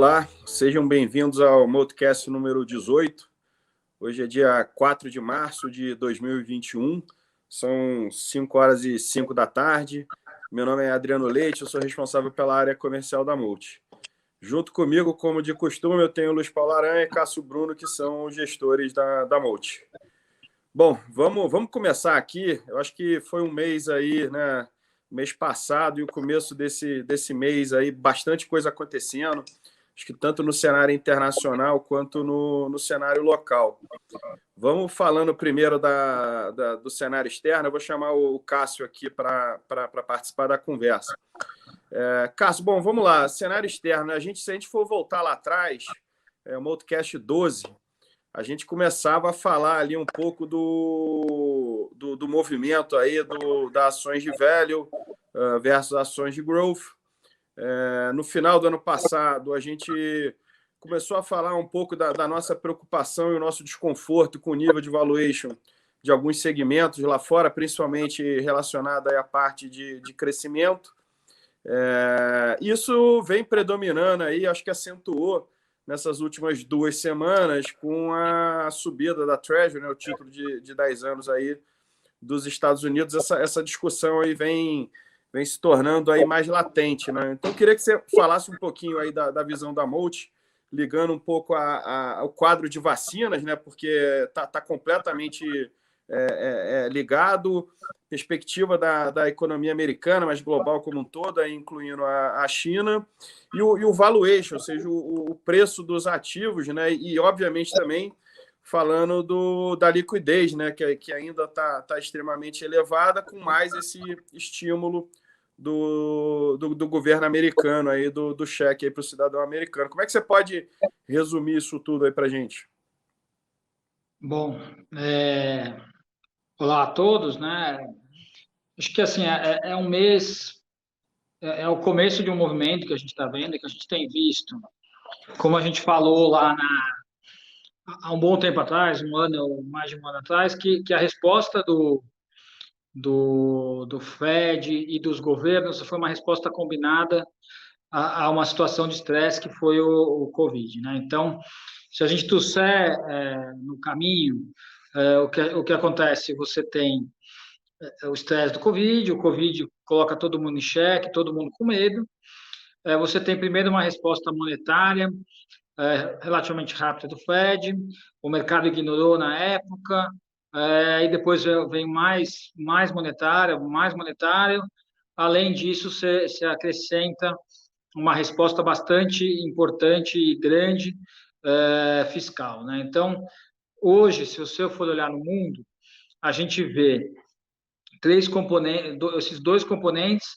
Olá, sejam bem-vindos ao Multicast número 18. Hoje é dia 4 de março de 2021, são 5 horas e 5 da tarde. Meu nome é Adriano Leite, eu sou responsável pela área comercial da Multi. Junto comigo, como de costume, eu tenho o Luiz Paulo Aranha e Cássio Bruno, que são os gestores da Multi. Bom, vamos começar aqui. Eu acho que foi um mês aí, né? Mês passado e o começo desse mês aí, bastante coisa acontecendo. Acho que tanto no cenário internacional quanto no cenário local. Vamos falando primeiro do cenário externo. Eu vou chamar o Cássio aqui para participar da conversa. Cássio, bom, vamos lá. Cenário externo, né? Se a gente for voltar lá atrás, o Multicast 12, a gente começava a falar ali um pouco do movimento aí das ações de value versus ações de growth. No final do ano passado, a gente começou a falar um pouco da nossa preocupação e o nosso desconforto com o nível de valuation de alguns segmentos lá fora, principalmente relacionado à parte de crescimento. Isso vem predominando aí, acho que acentuou nessas últimas 2 semanas com a subida da Treasury, né, o título de 10 anos aí dos Estados Unidos. Essa discussão aí vem se tornando aí mais latente, né? Então, eu queria que você falasse um pouquinho aí da visão da Multi, ligando um pouco ao quadro de vacinas, né? Porque está completamente ligado, perspectiva da economia americana, mas global como um todo, aí incluindo a China, e o valuation, ou seja, o preço dos ativos, né? E, obviamente, também falando da liquidez, né? Que ainda está extremamente elevada, com mais esse estímulo do governo americano, aí, do cheque para o cidadão americano. Como é que você pode resumir isso tudo aí para a gente? Bom, olá a todos, né? Acho que assim é um mês, é o começo de um movimento que a gente está vendo, que a gente tem visto, como a gente falou lá há um bom tempo atrás, um ano ou mais de um ano atrás, que a resposta do Fed e dos governos foi uma resposta combinada a uma situação de estresse que foi o Covid, né? Então, se a gente trouxer no caminho, o que acontece? Você tem o estresse do Covid, o Covid coloca todo mundo em xeque, todo mundo com medo. Você tem primeiro uma resposta monetária relativamente rápida do Fed, o mercado ignorou na época, e depois vem mais monetário. Além disso, você acrescenta uma resposta bastante importante e grande fiscal, né? Então, hoje, se você for olhar no mundo, a gente vê esses 2 componentes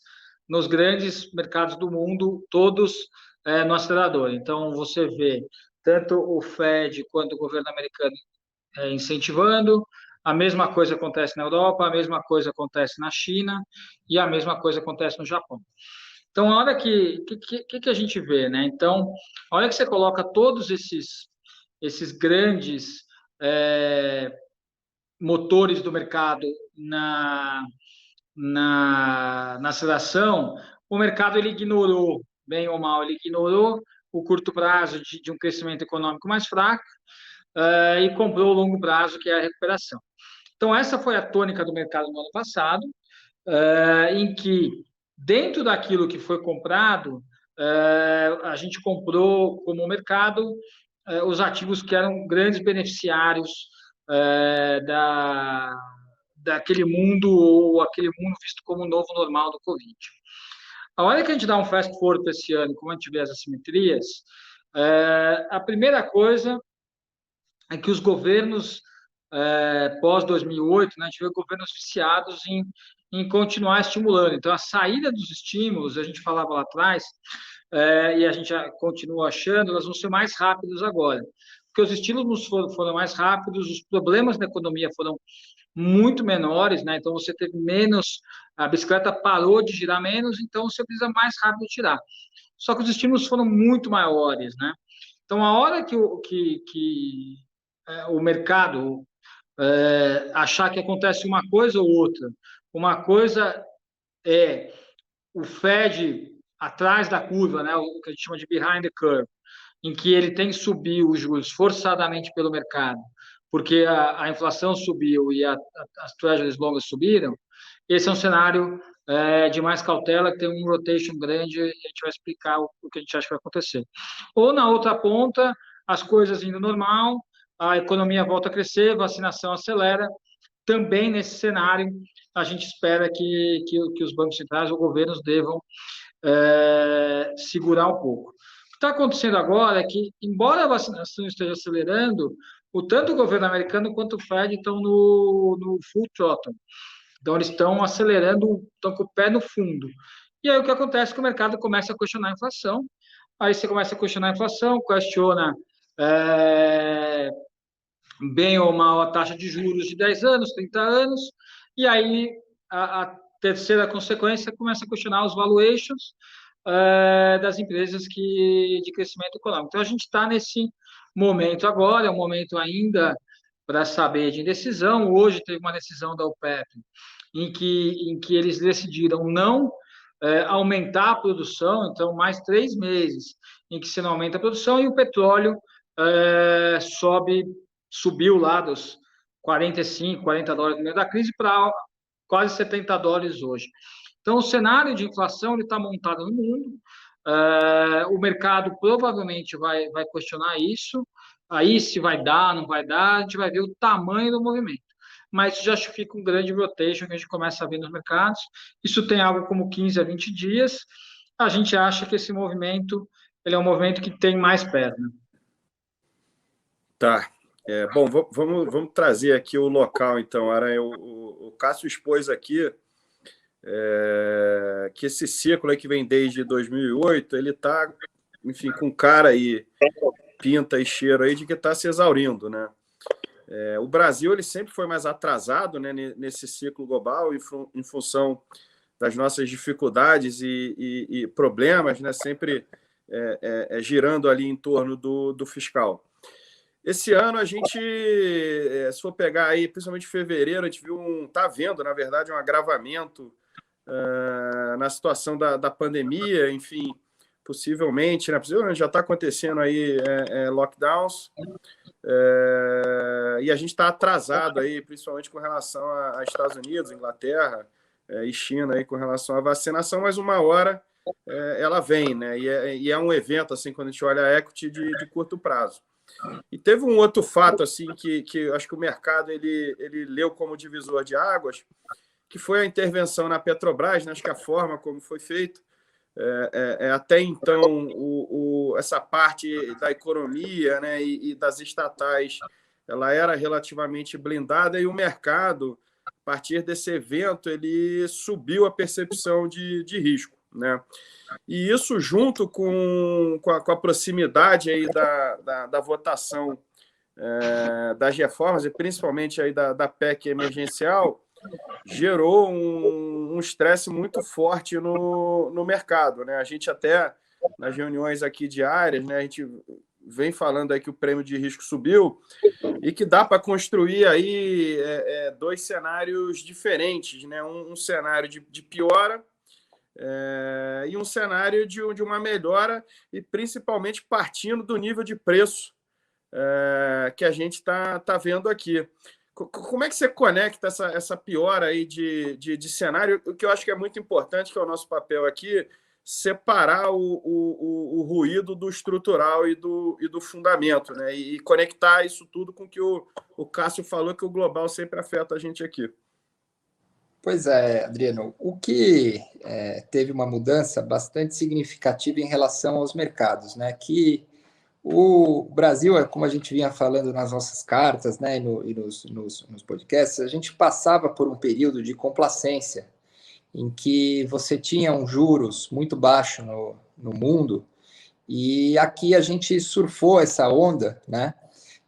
nos grandes mercados do mundo, todos no acelerador. Então, você vê tanto o Fed quanto o governo americano incentivando, a mesma coisa acontece na Europa, a mesma coisa acontece na China e a mesma coisa acontece no Japão. Então, a hora que a gente vê, né? Então, a hora que você coloca todos esses grandes motores do mercado na aceleração, o mercado ele ignorou, bem ou mal, ele ignorou o curto prazo de um crescimento econômico mais fraco e comprou o longo prazo, que é a recuperação. Então, essa foi a tônica do mercado no ano passado, em que, dentro daquilo que foi comprado, a gente comprou como mercado os ativos que eram grandes beneficiários daquele mundo, ou aquele mundo visto como o novo normal do Covid. A hora que a gente dá um fast forward para esse ano, como a gente vê as assimetrias, a primeira coisa é que os governos pós-2008, né, a gente vê governos viciados em continuar estimulando. Então, a saída dos estímulos, a gente falava lá atrás, e a gente já continua achando, elas vão ser mais rápidas agora. Porque os estímulos foram mais rápidos, os problemas da economia foram muito menores, né? Então, você teve menos, a bicicleta parou de girar menos, então você precisa mais rápido tirar. Só que os estímulos foram muito maiores, né? Então, a hora que o mercado achar que acontece uma coisa ou outra, uma coisa é o Fed atrás da curva, né, o que a gente chama de behind the curve, em que ele tem que subir os juros forçadamente pelo mercado, porque a inflação subiu e as treasuries longas subiram, esse é um cenário de mais cautela, que tem um rotation grande, e a gente vai explicar o que a gente acha que vai acontecer. Ou na outra ponta, as coisas indo normal, a economia volta a crescer, vacinação acelera. Também nesse cenário, a gente espera que os bancos centrais ou governos devam segurar um pouco. O que está acontecendo agora é que, embora a vacinação esteja acelerando, tanto o governo americano quanto o Fed estão no full throttle. Então, eles estão acelerando, estão com o pé no fundo. E aí, o que acontece é que o mercado começa a questionar a inflação. Aí, você começa a questionar a inflação, questiona bem ou mal a taxa de juros de 10 anos, 30 anos, e aí a terceira consequência começa a questionar os valuations das empresas de crescimento econômico. Então, a gente está nesse momento agora, é um momento ainda para saber de indecisão. Hoje teve uma decisão da OPEP em que eles decidiram não aumentar a produção, então mais 3 meses em que se não aumenta a produção, e o petróleo subiu lá dos 45, 40 dólares no meio da crise para quase 70 dólares hoje. Então, o cenário de inflação está montado no mundo, o mercado provavelmente vai questionar isso, aí se vai dar, não vai dar, a gente vai ver o tamanho do movimento. Mas isso já fica um grande rotation que a gente começa a ver nos mercados. Isso tem algo como 15 a 20 dias. A gente acha que esse movimento ele é um movimento que tem mais perna. Tá. Bom, vamos trazer aqui o local, então. O Cássio expôs aqui que esse ciclo aí que vem desde 2008, ele está, enfim, com cara aí, pinta e cheiro aí de que está se exaurindo, né? O Brasil ele sempre foi mais atrasado, né, nesse ciclo global em função das nossas dificuldades e problemas, né, sempre girando ali em torno do fiscal. Esse ano a gente, se for pegar aí, principalmente em fevereiro, a gente está vendo, na verdade, um agravamento na situação da pandemia, enfim, possivelmente, né? Possivelmente já está acontecendo aí lockdowns, e a gente está atrasado aí, principalmente com relação a Estados Unidos, Inglaterra e China aí com relação à vacinação, mas uma hora ela vem, né? E é um evento, assim, quando a gente olha a equity de curto prazo. E teve um outro fato assim que acho que o mercado ele leu como divisor de águas, que foi a intervenção na Petrobras, né? Acho que a forma como foi feito. Até então, essa parte da economia, né, e das estatais, ela era relativamente blindada, e o mercado, a partir desse evento, ele subiu a percepção de risco, né? E isso, junto com a proximidade aí da votação das reformas, e principalmente aí da PEC emergencial, gerou um estresse muito forte no mercado, né? A gente até, nas reuniões aqui diárias, né, a gente vem falando aí que o prêmio de risco subiu e que dá para construir aí dois cenários diferentes, né? Um cenário de piora e um cenário de uma melhora, e principalmente partindo do nível de preço que a gente está vendo aqui. Como é que você conecta essa piora aí de cenário? O que eu acho que é muito importante, que é o nosso papel aqui, separar o ruído do estrutural e do fundamento, né? E conectar isso tudo com o que o Cássio falou, que o global sempre afeta a gente aqui. Pois é, Adriano, o que teve uma mudança bastante significativa em relação aos mercados, né? Que o Brasil, como a gente vinha falando nas nossas cartas, né, e nos podcasts, a gente passava por um período de complacência, em que você tinha um juros muito baixo no mundo, e aqui a gente surfou essa onda, né?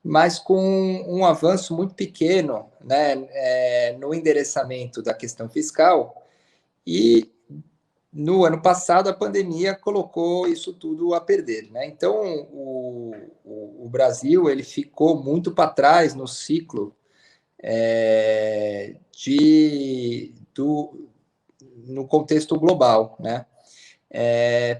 Mas com um avanço muito pequeno, né, no endereçamento da questão fiscal, e no ano passado a pandemia colocou isso tudo a perder, né? Então o Brasil ele ficou muito para trás no ciclo no contexto global, né?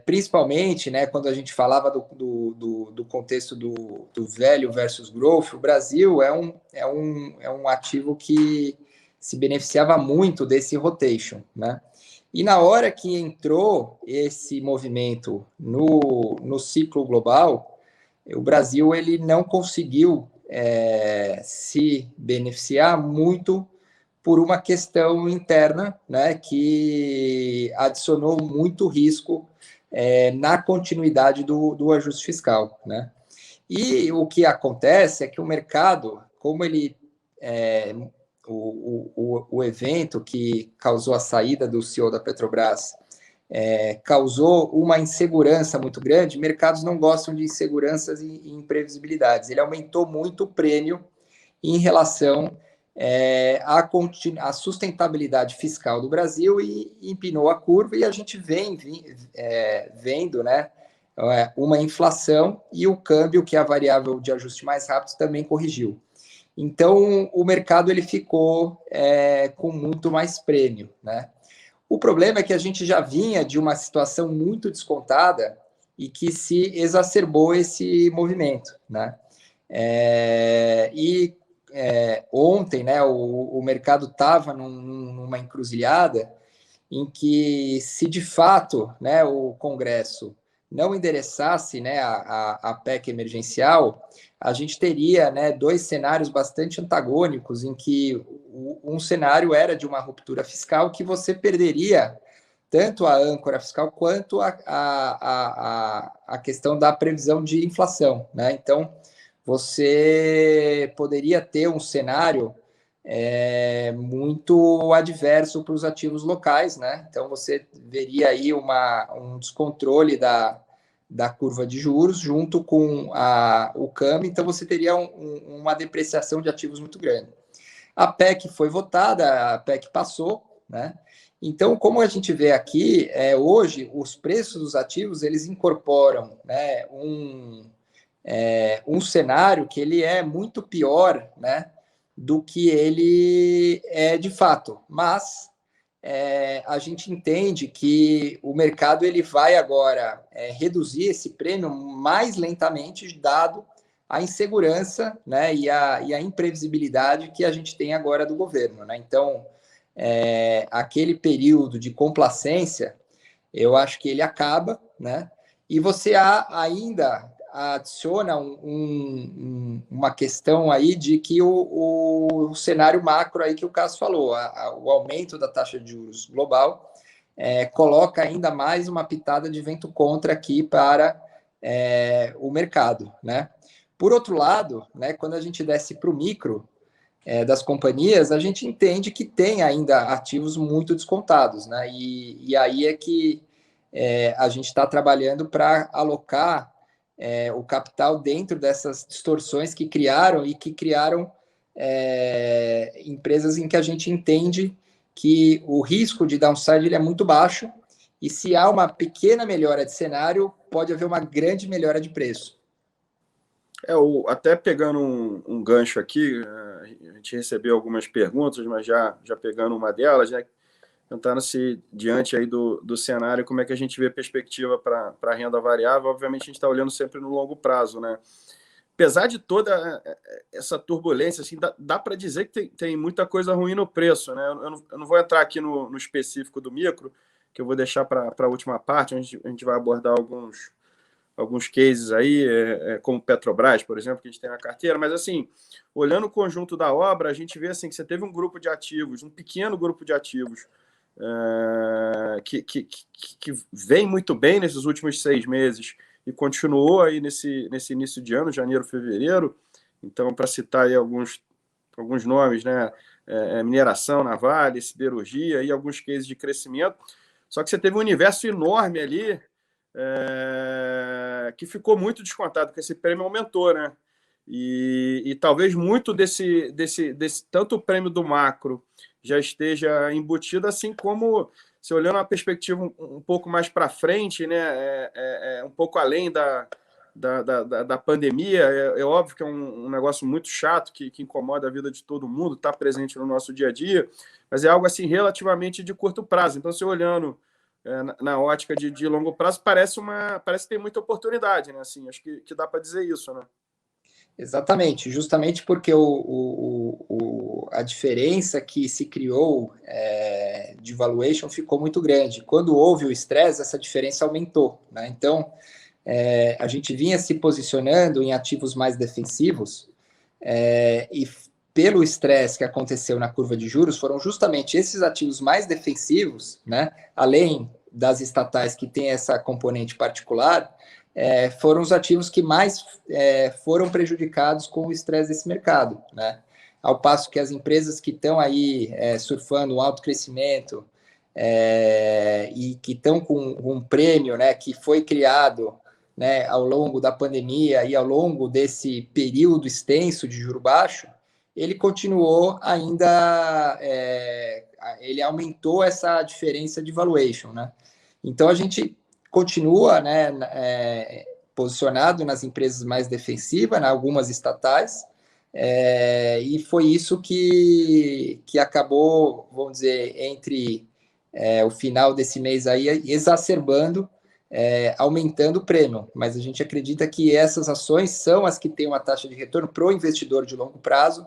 principalmente, né, quando a gente falava do contexto do velho versus growth, o Brasil é um ativo que se beneficiava muito desse rotation, né? E na hora que entrou esse movimento no ciclo global, o Brasil ele não conseguiu se beneficiar muito por uma questão interna, né, que adicionou muito risco na continuidade do ajuste fiscal, né? E o que acontece é que o mercado, como ele o evento que causou a saída do CEO da Petrobras causou uma insegurança muito grande. Mercados não gostam de inseguranças e imprevisibilidades. Ele aumentou muito o prêmio em relação à sustentabilidade fiscal do Brasil e empinou a curva, e a gente vem vendo, né, uma inflação, e o câmbio, que é a variável de ajuste mais rápido, também corrigiu. Então, o mercado ele ficou com muito mais prêmio, né? O problema é que a gente já vinha de uma situação muito descontada e que se exacerbou esse movimento, né? Ontem, né, o mercado estava numa encruzilhada em que, se de fato, né, o Congresso não endereçasse, né, a PEC emergencial, a gente teria, né, dois cenários bastante antagônicos, em que um cenário era de uma ruptura fiscal, que você perderia tanto a âncora fiscal quanto a questão da previsão de inflação, né? Então, você poderia ter um cenário muito adverso para os ativos locais, né? Então, você veria aí um descontrole da curva de juros junto com o câmbio, então você teria uma depreciação de ativos muito grande. A PEC foi votada, a PEC passou, né? Então, como a gente vê aqui, hoje, os preços dos ativos, eles incorporam, né, um cenário que ele é muito pior, né, do que ele é de fato. Mas a gente entende que o mercado ele vai agora reduzir esse prêmio mais lentamente, dado a insegurança, né, e a imprevisibilidade que a gente tem agora do governo, né? Então, aquele período de complacência, eu acho que ele acaba, né? E você ainda adiciona uma questão aí de que o cenário macro aí que o Cássio falou, o aumento da taxa de juros global coloca ainda mais uma pitada de vento contra aqui para o mercado, né? Por outro lado, né, quando a gente desce para o micro das companhias, a gente entende que tem ainda ativos muito descontados, né? E aí é que a gente está trabalhando para alocar o capital dentro dessas distorções que criaram empresas em que a gente entende que o risco de downside ele é muito baixo, e se há uma pequena melhora de cenário, pode haver uma grande melhora de preço. Até pegando um gancho aqui, a gente recebeu algumas perguntas, mas já pegando uma delas, né, tentando-se diante aí do cenário, como é que a gente vê a perspectiva para a renda variável. Obviamente a gente está olhando sempre no longo prazo, né? Apesar de toda essa turbulência, assim, dá para dizer que tem muita coisa ruim no preço, né? Eu não vou entrar aqui no específico do micro, que eu vou deixar para a última parte, onde a gente vai abordar alguns cases aí, como Petrobras, por exemplo, que a gente tem na carteira, mas assim, olhando o conjunto da obra, a gente vê assim, que você teve um grupo de ativos, um pequeno grupo de ativos, que vem muito bem nesses últimos 6 meses e continuou aí nesse início de ano, janeiro, fevereiro. Então, para citar aí alguns nomes, né, mineração na Vale, siderurgia e alguns cases de crescimento, só que você teve um universo enorme ali, que ficou muito descontado, porque esse prêmio aumentou, né? E talvez muito desse tanto o prêmio do macro já esteja embutido, assim como, se olhando uma perspectiva um pouco mais para frente, né? Um pouco além da pandemia, é óbvio que é um negócio muito chato, que incomoda a vida de todo mundo, está presente no nosso dia a dia, mas é algo assim relativamente de curto prazo. Então, se olhando na ótica de longo prazo, parece que tem muita oportunidade, né? Assim, acho que dá para dizer isso, né? Exatamente, justamente porque a diferença que se criou de valuation ficou muito grande. Quando houve o estresse, essa diferença aumentou, né? Então, a gente vinha se posicionando em ativos mais defensivos, e pelo estresse que aconteceu na curva de juros, foram justamente esses ativos mais defensivos, né? Além das estatais que têm essa componente particular, foram os ativos que mais foram prejudicados com o estresse desse mercado, né? Ao passo que as empresas que estão aí surfando um alto crescimento e que estão com um prêmio, né, que foi criado, né, ao longo da pandemia e ao longo desse período extenso de juro baixo, ele continuou ainda, ele aumentou essa diferença de valuation, né? Então a gente continua, né, posicionado nas empresas mais defensivas, né, algumas estatais, e foi isso que acabou, vamos dizer, entre o final desse mês aí, exacerbando, aumentando o prêmio. Mas a gente acredita que essas ações são as que têm uma taxa de retorno para o investidor de longo prazo,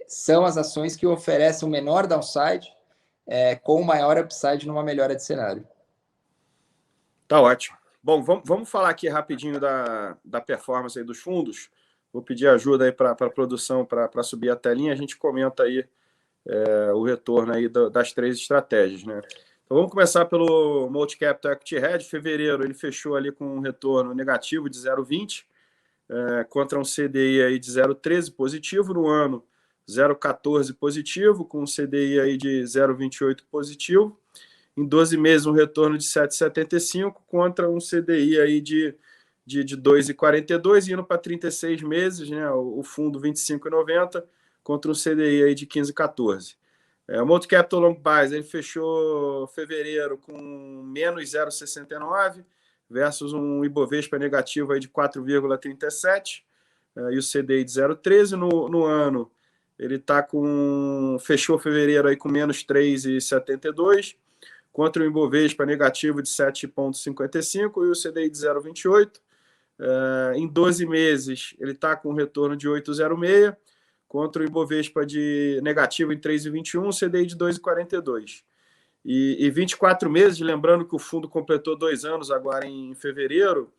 são as ações que oferecem o menor downside, com o maior upside numa melhora de cenário. Tá ótimo. Bom, vamos falar aqui rapidinho da performance aí dos fundos. Vou pedir ajuda aí para a produção para subir a telinha. A gente comenta aí o retorno aí das 3 estratégias, né? Então vamos começar pelo Multi-Capital Equity Hedge. Fevereiro ele fechou ali com um retorno negativo de 0,20, contra um CDI aí de 0,13 positivo. No ano, 0,14 positivo, com um CDI aí de 0,28 positivo. Em 12 meses, um retorno de 7,75 contra um CDI aí de 2,42, indo para 36 meses, né? O fundo 25,90 contra um CDI aí de 15,14. O Multi-Capital Long Bias, ele fechou fevereiro com menos 0,69 versus um Ibovespa negativo aí de 4,37 e o CDI de 0,13. No ano, ele fechou fevereiro aí com menos 3,72 contra o Ibovespa negativo de 7,55 e o CDI de 0,28. Em 12 meses, ele está com um retorno de 8,06 contra o Ibovespa de negativo em 3,21, CDI de 2,42. E 24 meses, lembrando que o fundo completou 2 anos agora em fevereiro,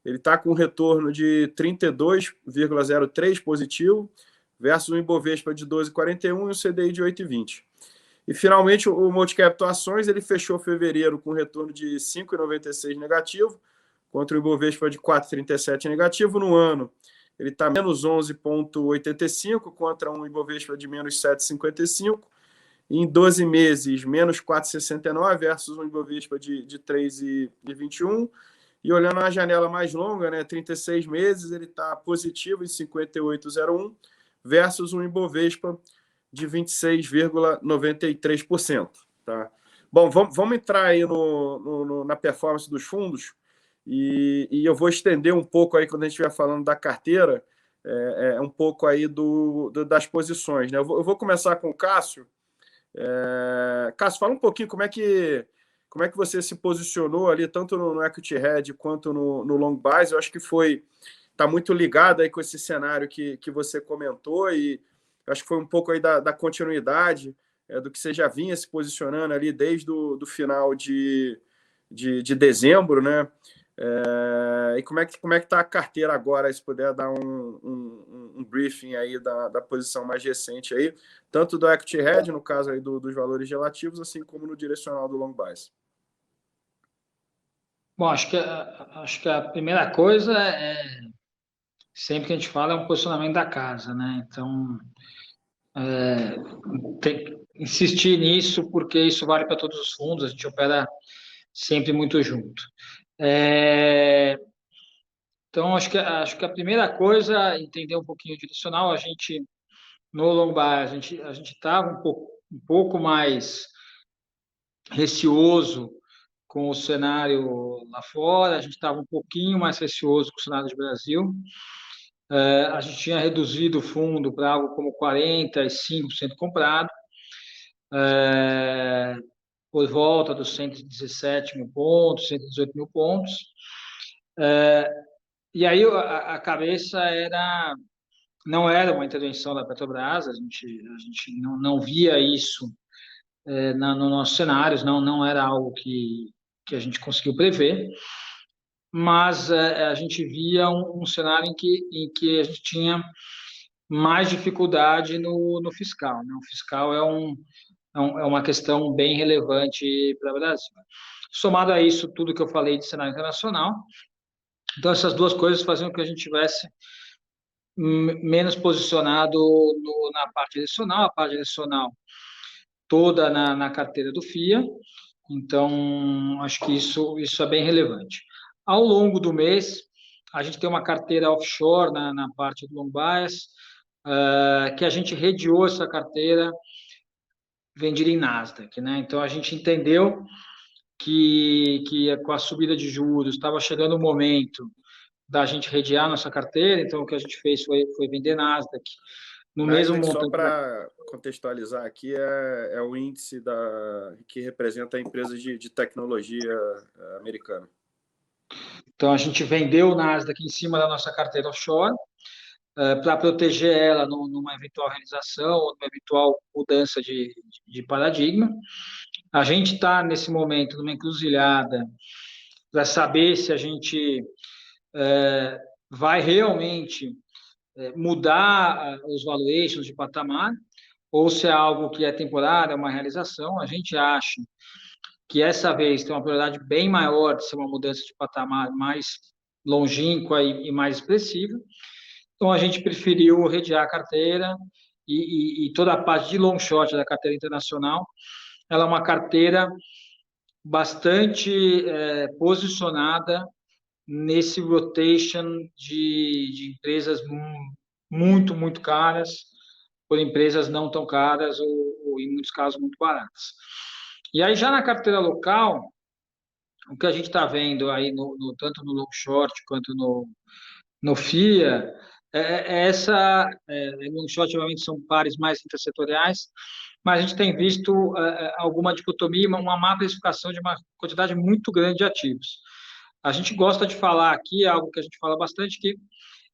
ele está com um retorno de 32,03 positivo versus um Ibovespa de 12,41 e o CDI de 8,20. E, finalmente, o Multi-Capital Ações, ele fechou fevereiro com retorno de 5,96 negativo, contra o Ibovespa de 4,37 negativo. No ano, ele está menos 11,85 contra um Ibovespa de menos 7,55. Em 12 meses, menos 4,69 versus um Ibovespa de 3,21. E olhando a janela mais longa, né, 36 meses, ele está positivo em 58,01 versus um Ibovespa de 26,93%. Tá? Bom, vamos entrar aí na performance dos fundos e eu vou estender um pouco aí, quando a gente estiver falando da carteira, um pouco aí das posições. Né? Eu vou começar com o Cássio. Cássio, fala um pouquinho como é que você se posicionou ali, tanto no Equity Hedge quanto no Long Bias. Eu acho que está muito ligado aí com esse cenário que você comentou e acho que foi um pouco aí da continuidade do que você já vinha se posicionando ali desde o final de dezembro, né? E como é que está a carteira agora, se puder dar um briefing aí da posição mais recente aí, tanto do Equity Hedge, no caso aí dos valores relativos, assim como no direcional do Long Bias. Bom, acho que a primeira coisa sempre que a gente fala, é um posicionamento da casa, né? Então, tem que insistir nisso, porque isso vale para todos os fundos, a gente opera sempre muito junto. Então, acho que a primeira coisa é entender um pouquinho o direcional. A gente, no long buy, a gente estava um pouco mais receoso com o cenário lá fora, a gente estava um pouquinho mais receoso com o cenário do Brasil. A gente tinha reduzido o fundo para algo como 45% comprado. por volta dos 117 mil pontos, 118 mil pontos. E aí a cabeça não era uma intervenção da Petrobras, a gente não via isso nos nossos cenários, não era algo que a gente conseguiu prever, mas a gente via um cenário em que a gente tinha mais dificuldade no fiscal, né? O fiscal é uma questão bem relevante para o Brasil. Somado a isso, tudo que eu falei de cenário internacional, então essas duas coisas faziam com que a gente tivesse menos posicionado na parte adicional, a parte adicional toda na carteira do FIA, então acho que isso é bem relevante. Ao longo do mês, a gente tem uma carteira offshore na parte do long bias, que a gente redeou essa carteira vendida em Nasdaq, né? Então a gente entendeu que com a subida de juros estava chegando o momento da gente redear nossa carteira, então o que a gente fez foi vender Nasdaq no mesmo Nasdaq, montante. só para contextualizar aqui, é o índice que representa a empresa de tecnologia americana. Então a gente vendeu o Nasdaq em cima da nossa carteira offshore, para proteger ela numa eventual realização ou numa eventual mudança de paradigma. A gente está, nesse momento, numa encruzilhada para saber se a gente vai realmente mudar os valuations de patamar ou se é algo que é temporário, é uma realização. A gente acha que essa vez tem uma probabilidade bem maior de ser uma mudança de patamar mais longínqua e mais expressiva. Então, a gente preferiu redear a carteira e toda a parte de long short da carteira internacional, ela é uma carteira bastante posicionada nesse rotation de empresas muito, muito caras por empresas não tão caras ou em muitos casos, muito baratas. E aí, já na carteira local, o que a gente está vendo aí, tanto no long short quanto no FIA, long short, obviamente, são pares mais intersetoriais, mas a gente tem visto alguma dicotomia, uma má precificação de uma quantidade muito grande de ativos. A gente gosta de falar aqui, algo que a gente fala bastante, que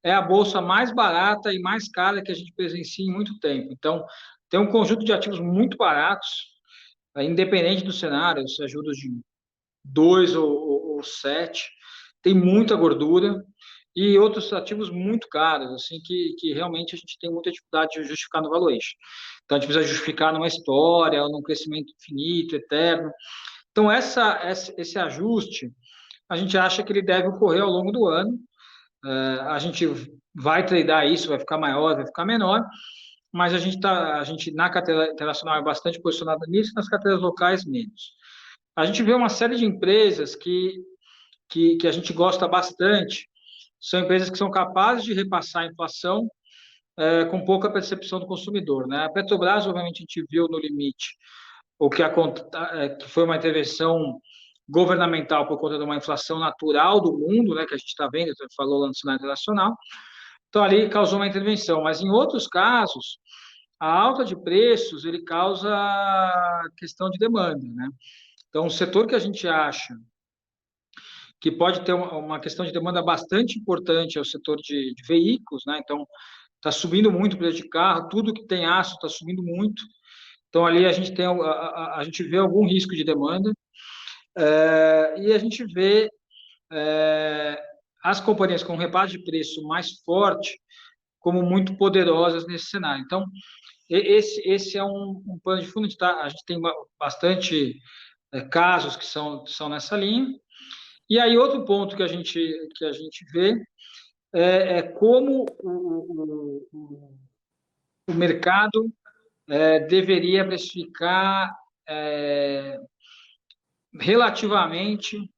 é a bolsa mais barata e mais cara que a gente presencia em muito tempo. Então, tem um conjunto de ativos muito baratos, independente do cenário, se é juros de 2 ou 7, tem muita gordura, e outros ativos muito caros, assim, que realmente a gente tem muita dificuldade de justificar no valuation. Então, a gente precisa justificar numa história, ou num crescimento infinito, eterno. Então, esse ajuste, a gente acha que ele deve ocorrer ao longo do ano. A gente vai tradear isso, vai ficar maior, vai ficar menor, mas a gente na carteira internacional é bastante posicionado nisso, nas carteiras locais menos. A gente vê uma série de empresas que a gente gosta bastante, são empresas que são capazes de repassar a inflação com pouca percepção do consumidor, né? A Petrobras, obviamente, a gente viu no limite o que foi uma intervenção governamental por conta de uma inflação natural do mundo, né, que a gente está vendo, falou lá no cenário internacional. Então, ali causou uma intervenção. Mas, em outros casos, a alta de preços, ele causa questão de demanda, né? Então, o setor que a gente acha que pode ter uma questão de demanda bastante importante é o setor de veículos, né? Então, está subindo muito o preço de carro, tudo que tem aço está subindo muito. Então, ali a gente vê algum risco de demanda. E a gente vê as companhias com repasse de preço mais forte como muito poderosas nesse cenário. Então, esse é um plano de fundo. A gente tem bastante casos que são nessa linha. E aí, outro ponto que a gente vê é como o mercado deveria precificar relativamente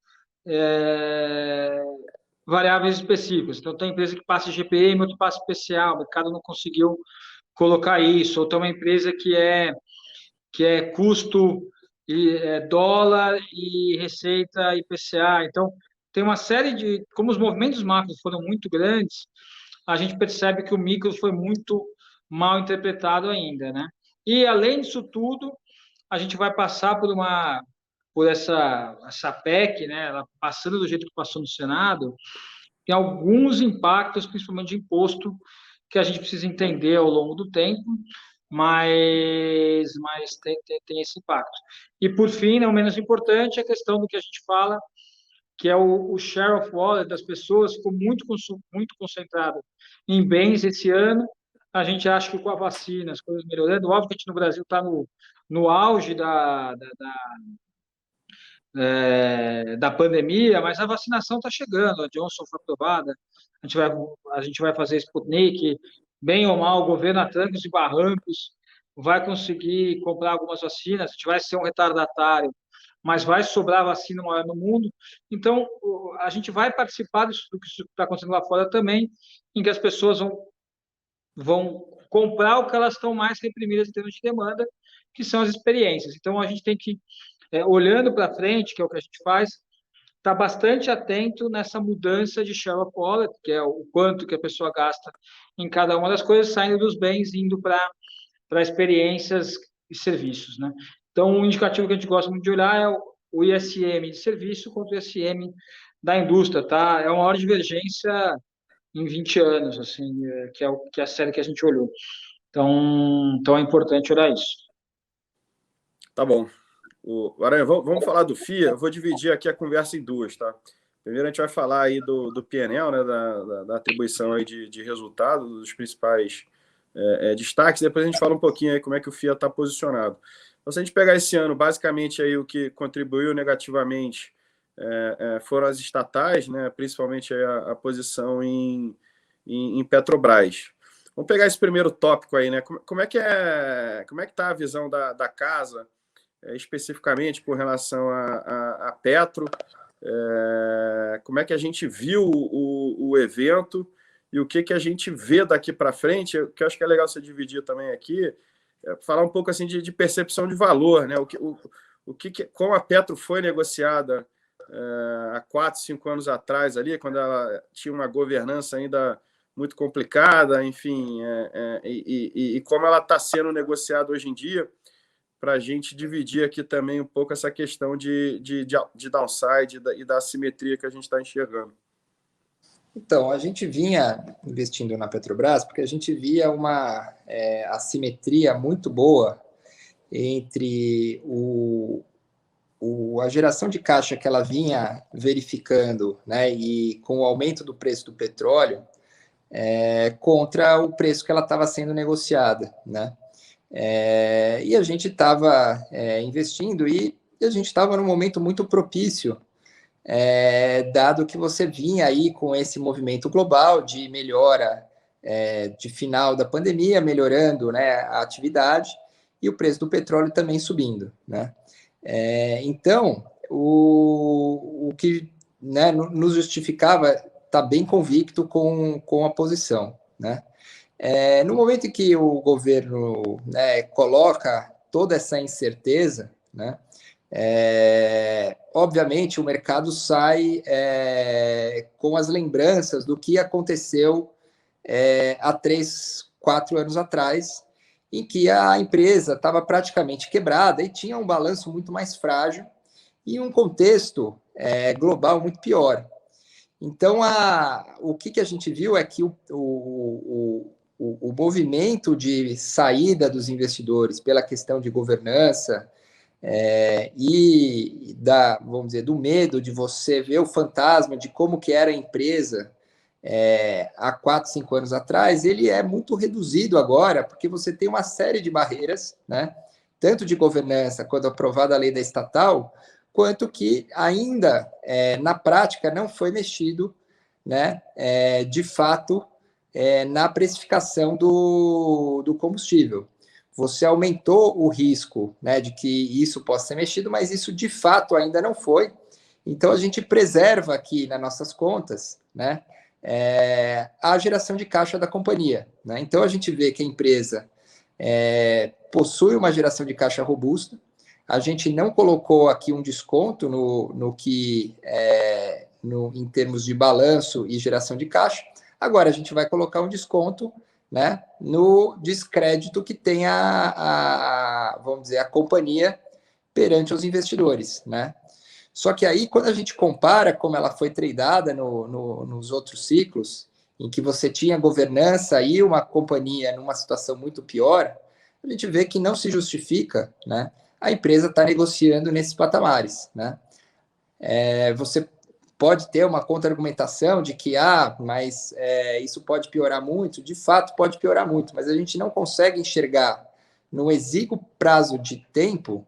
variáveis específicas. Então, tem empresa que passa GPM, outro passa especial, o mercado não conseguiu colocar isso. Ou tem uma empresa que é custo dólar e receita IPCA. Então, tem uma série como os movimentos macros foram muito grandes, a gente percebe que o micro foi muito mal interpretado ainda, né? E, além disso tudo, a gente vai passar por uma por essa PEC, né, ela passando do jeito que passou no Senado, tem alguns impactos, principalmente de imposto, que a gente precisa entender ao longo do tempo, mas tem esse impacto. E, por fim, não menos importante, a questão do que a gente fala, que é o share of wallet das pessoas, ficou muito concentrado em bens esse ano. A gente acha que com a vacina, as coisas melhorando, óbvio que a gente no Brasil está no auge da pandemia, mas a vacinação está chegando, a Johnson foi aprovada, a gente vai fazer Sputnik, bem ou mal, o governo a trancos e barrancos vai conseguir comprar algumas vacinas, a gente vai ser um retardatário, mas vai sobrar vacina maior no mundo, então a gente vai participar disso do que está acontecendo lá fora também, em que as pessoas vão comprar o que elas estão mais reprimidas em termos de demanda, que são as experiências. Então, a gente tem que, olhando para frente, que é o que a gente faz, estar bastante atento nessa mudança de share of wallet, que é o quanto que a pessoa gasta em cada uma das coisas, saindo dos bens, indo para experiências e serviços, né? Então, um indicativo que a gente gosta muito de olhar é o ISM de serviço contra o ISM da indústria, tá? É uma maior divergência em 20 anos, assim, que é a série que a gente olhou. Então é importante olhar isso. Tá bom. Aranha, vamos falar do FIA. Eu vou dividir aqui a conversa em duas, tá? Primeiro a gente vai falar aí do PNL, né, da atribuição aí de resultado, dos principais destaques. Depois a gente fala um pouquinho aí como é que o FIA está posicionado. Então, se a gente pegar esse ano, basicamente aí o que contribuiu negativamente foram as estatais, né, principalmente a posição em Petrobras. Vamos pegar esse primeiro tópico aí, né? Como é que está a visão da casa, especificamente com relação a Petro? Como é que a gente viu o evento e o que a gente vê daqui para frente? O que eu acho que é legal você dividir também aqui, falar um pouco assim de percepção de valor, né? Como a Petro foi negociada há 4, 5 anos atrás ali, quando ela tinha uma governança ainda muito complicada, enfim, e como ela está sendo negociada hoje em dia, para a gente dividir aqui também um pouco essa questão de downside e da assimetria que a gente está enxergando. Então, a gente vinha investindo na Petrobras porque a gente via uma assimetria muito boa entre a geração de caixa que ela vinha verificando, né, e com o aumento do preço do petróleo, contra o preço que ela estava sendo negociada, né? E a gente estava investindo e a gente estava num momento muito propício, dado que você vinha aí com esse movimento global de melhora de final da pandemia, melhorando, né, a atividade e o preço do petróleo também subindo, né? Então, o que, né, nos justificava tá bem convicto com a posição, né? No momento em que o governo, né, coloca toda essa incerteza, né, obviamente o mercado sai com as lembranças do que aconteceu há 3, 4 anos atrás, em que a empresa estava praticamente quebrada e tinha um balanço muito mais frágil e um contexto global muito pior. Então, o que a gente viu é que o movimento de saída dos investidores pela questão de governança e vamos dizer, do medo de você ver o fantasma de como que era a empresa há 4, 5 anos atrás, ele é muito reduzido agora, porque você tem uma série de barreiras, né? Tanto de governança, quando aprovada a lei da estatal, quanto que ainda, na prática, não foi mexido, né, de fato, na precificação do combustível. Você aumentou o risco, né, de que isso possa ser mexido, mas isso, de fato, ainda não foi. Então, a gente preserva aqui nas nossas contas, né, a geração de caixa da companhia, né? Então, a gente vê que a empresa possui uma geração de caixa robusta. A gente não colocou aqui um desconto em termos de balanço e geração de caixa. Agora a gente vai colocar um desconto, né, no descrédito que tem vamos dizer, a companhia perante os investidores, né? Só que aí, quando a gente compara como ela foi tradeada nos outros ciclos, em que você tinha governança e uma companhia numa situação muito pior, a gente vê que não se justifica, né, a empresa estar negociando nesses patamares, né? Você pode ter uma contra-argumentação de que, mas isso pode piorar muito. De fato, pode piorar muito, mas a gente não consegue enxergar no exíguo prazo de tempo,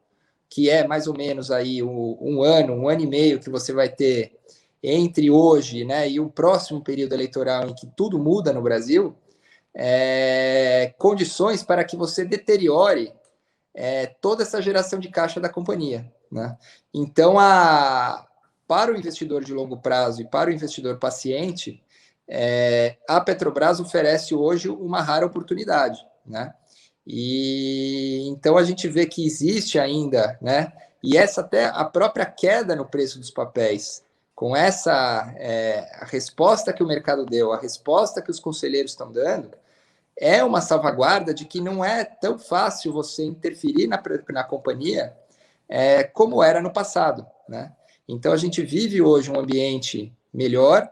que é mais ou menos aí um ano e meio que você vai ter entre hoje, né, e o próximo período eleitoral em que tudo muda no Brasil, condições para que você deteriore toda essa geração de caixa da companhia, né? Então, para o investidor de longo prazo e para o investidor paciente, a Petrobras oferece hoje uma rara oportunidade, né? E então a gente vê que existe ainda, né? E essa até a própria queda no preço dos papéis, com essa a resposta que o mercado deu, a resposta que os conselheiros estão dando, é uma salvaguarda de que não é tão fácil você interferir na companhia como era no passado, né? Então a gente vive hoje um ambiente melhor,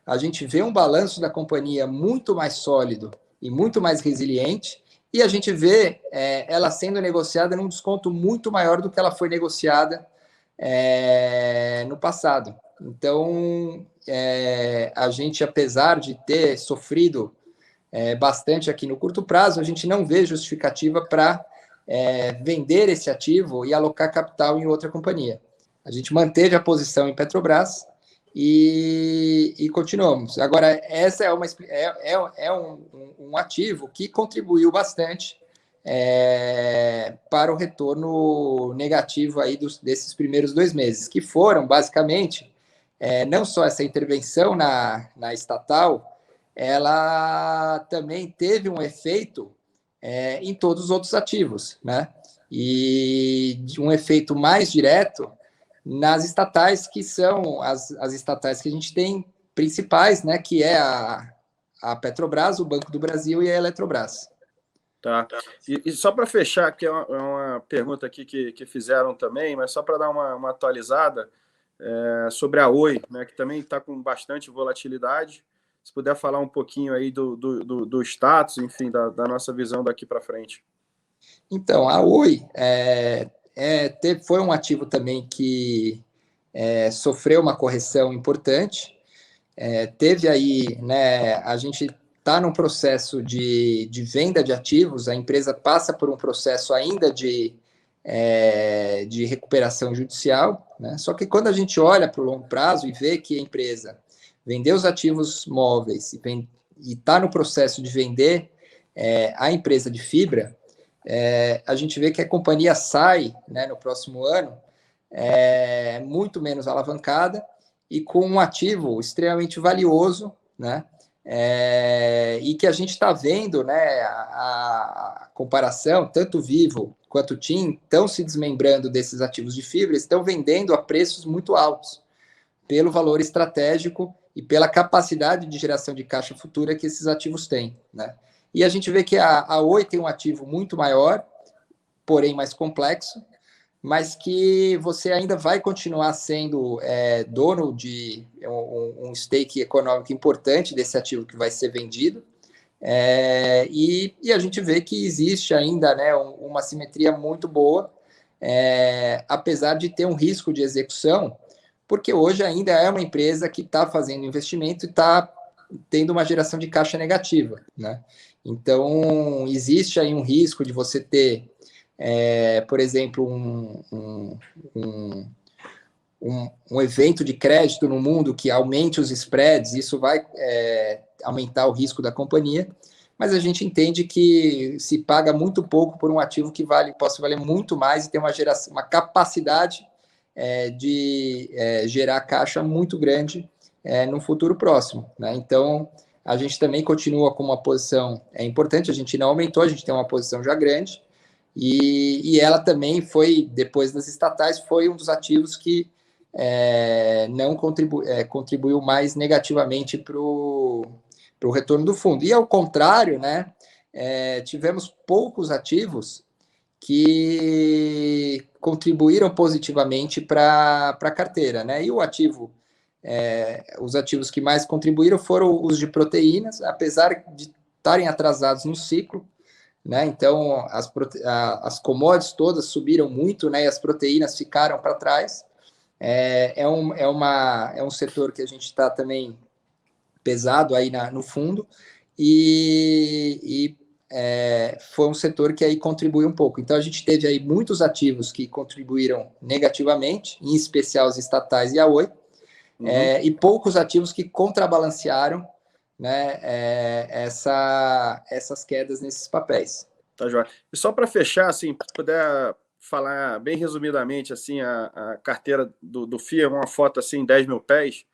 a gente vê um balanço da companhia muito mais sólido e muito mais resiliente, e a gente vê ela sendo negociada num desconto muito maior do que ela foi negociada no passado. Então, a gente, apesar de ter sofrido bastante aqui no curto prazo, a gente não vê justificativa para vender esse ativo e alocar capital em outra companhia. A gente manteve a posição em Petrobras e continuamos. Agora, essa é um ativo que contribuiu bastante para o retorno negativo aí desses primeiros 2 meses, que foram, basicamente, não só essa intervenção na estatal, ela também teve um efeito em todos os outros ativos, né? E um efeito mais direto nas estatais, que são as estatais que a gente tem principais, né? Que é a Petrobras, o Banco do Brasil e a Eletrobras. Tá. E só para fechar, que é uma pergunta aqui que fizeram também, mas só para dar uma atualizada sobre a Oi, né? Que também está com bastante volatilidade. Se puder falar um pouquinho aí do status, enfim, da nossa visão daqui para frente. Então, a Oi foi um ativo também que sofreu uma correção importante. Teve aí, né, a gente está num processo de venda de ativos, a empresa passa por um processo ainda de recuperação judicial, né? Só que quando a gente olha para o longo prazo e vê que a empresa vendeu os ativos móveis e está no processo de vender a empresa de fibra, a gente vê que a companhia sai, né, no próximo ano muito menos alavancada e com um ativo extremamente valioso, né? E que a gente está vendo, né, a comparação, tanto Vivo quanto TIM estão se desmembrando desses ativos de fibra, estão vendendo a preços muito altos, pelo valor estratégico e pela capacidade de geração de caixa futura que esses ativos têm, né? E a gente vê que a Oi tem um ativo muito maior, porém mais complexo, mas que você ainda vai continuar sendo dono de um stake econômico importante desse ativo que vai ser vendido, e a gente vê que existe ainda, né, uma simetria muito boa, apesar de ter um risco de execução, porque hoje ainda é uma empresa que está fazendo investimento e está tendo uma geração de caixa negativa, né? Então, existe aí um risco de você ter, por exemplo, um evento de crédito no mundo que aumente os spreads, isso vai aumentar o risco da companhia, mas a gente entende que se paga muito pouco por um ativo que possa valer muito mais e ter uma capacidade de gerar caixa muito grande no futuro próximo, né? Então, a gente também continua com uma posição importante, a gente não aumentou, a gente tem uma posição já grande, e ela também foi, depois das estatais, foi um dos ativos que não contribuiu mais negativamente para o retorno do fundo. E ao contrário, né, tivemos poucos ativos que contribuíram positivamente para a carteira, né? E os ativos que mais contribuíram foram os de proteínas, apesar de estarem atrasados no ciclo, né? Então, as commodities todas subiram muito, né? E as proteínas ficaram para trás. É um setor que a gente está também pesado aí no fundo, e foi um setor que aí contribuiu um pouco. Então, a gente teve aí muitos ativos que contribuíram negativamente, em especial os estatais e a Oi, e poucos ativos que contrabalancearam, né, essas quedas nesses papéis. Tá, joia. E só para fechar, assim, se puder falar bem resumidamente, assim, a carteira do FIA, uma foto assim, 10 mil pés,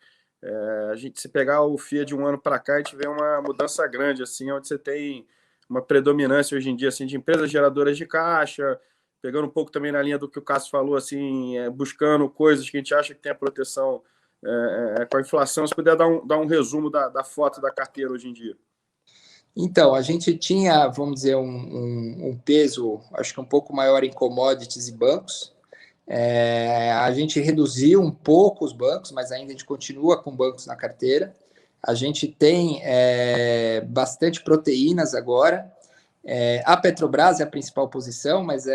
a gente, se pegar o FIA de um ano para cá, a gente vê uma mudança grande, assim, onde você tem uma predominância hoje em dia, assim, de empresas geradoras de caixa, pegando um pouco também na linha do que o Cássio falou, assim, buscando coisas que a gente acha que tem a proteção com a inflação. Se puder dar um resumo da foto da carteira hoje em dia. Então, a gente tinha, vamos dizer, um peso, acho que um pouco maior em commodities e bancos. A gente reduziu um pouco os bancos, mas ainda a gente continua com bancos na carteira. A gente tem bastante proteínas agora. A Petrobras é a principal posição, mas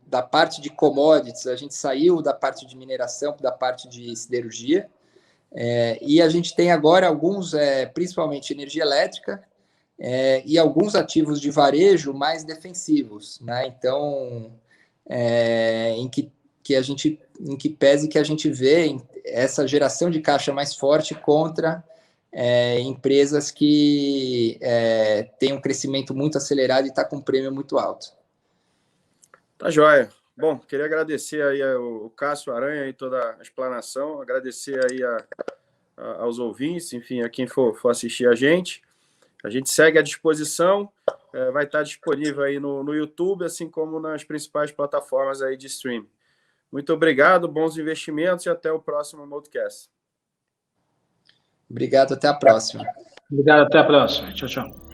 da parte de commodities, a gente saiu da parte de mineração, da parte de siderurgia. E a gente tem agora alguns, principalmente energia elétrica, e alguns ativos de varejo mais defensivos, né? Então, em que pese que a gente vê essa geração de caixa mais forte contra empresas que têm um crescimento muito acelerado e está com um prêmio muito alto. Tá joia. Bom, queria agradecer aí o Cássio Aranha e toda a explanação, agradecer aí aos ouvintes, enfim, a quem for assistir a gente. A gente segue à disposição, vai estar disponível aí no YouTube, assim como nas principais plataformas aí de streaming. Muito obrigado, bons investimentos e até o próximo Modcast. Obrigado, até a próxima. Obrigado, até a próxima. Tchau, tchau.